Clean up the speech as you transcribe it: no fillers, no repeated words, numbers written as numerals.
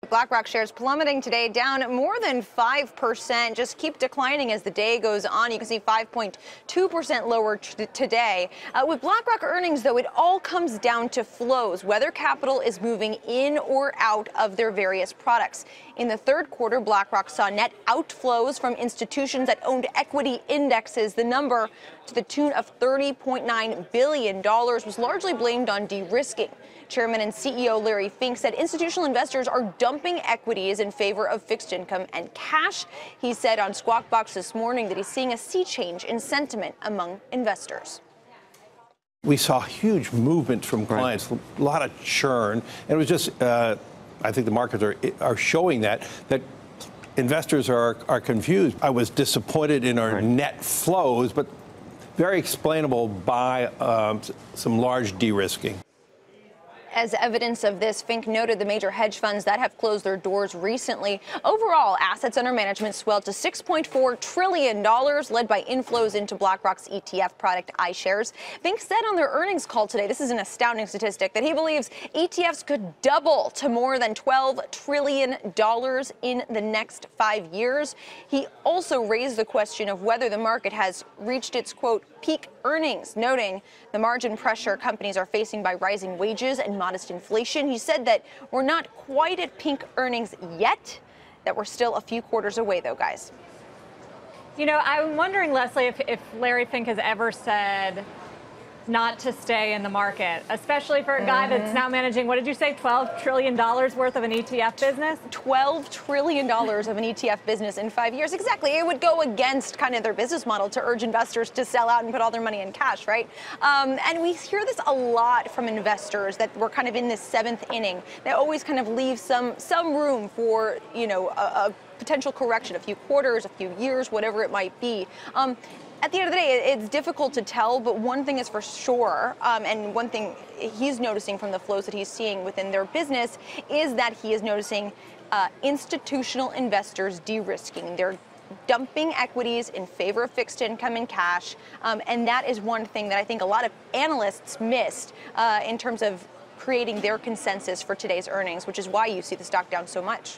BlackRock shares plummeting today, down more than 5%. Just keep declining as the day goes on. You can see 5.2% lower today. With BlackRock earnings, though, it all comes down to flows, whether capital is moving in or out of their various products. In the third quarter, BlackRock saw net outflows from institutions that owned equity indexes. The number, to the tune of $30.9 billion, was largely blamed on de-risking. Chairman and CEO Larry Fink said institutional investors are dumping equities in favor of fixed income and cash. He said on Squawk Box this morning that he's seeing a sea change in sentiment among investors. We saw huge movement from clients, a lot of churn, and it was just, I think the markets are showing that investors are confused. I was disappointed in our net flows, but very explainable by some large de-risking. As evidence of this, Fink noted the major hedge funds that have closed their doors recently. Overall, assets under management swelled to $6.4 trillion, led by inflows into BlackRock's ETF product iShares. Fink said on their earnings call today, this is an astounding statistic, that he believes ETFs could double to more than $12 trillion in the next 5 years. He also raised the question of whether the market has reached its, quote, peak earnings, noting the margin pressure companies are facing by rising wages and modest inflation. He said that we're not quite at peak earnings yet, that we're still a few quarters away, though, guys. You know, I'm wondering, Leslie, if Larry Fink has ever said not to stay in the market, especially for a guy that's now managing, what did you say, $12 trillion worth of an ETF business? $12 trillion of an ETF business in 5 years. Exactly. It would go against kind of their business model to urge investors to sell out and put all their money in cash, right? And we hear this a lot from investors that we're kind of in this seventh inning. They always kind of leave some room for, you know, a potential correction, a few quarters, a few years, whatever it might be. At the end of the day, it's difficult to tell, but one thing is for sure, and one thing he's noticing from the flows that he's seeing within their business is that he is noticing institutional investors de-risking. They're dumping equities in favor of fixed income and cash, and that is one thing that I think a lot of analysts missed in terms of creating their consensus for today's earnings, which is why you see the stock down so much.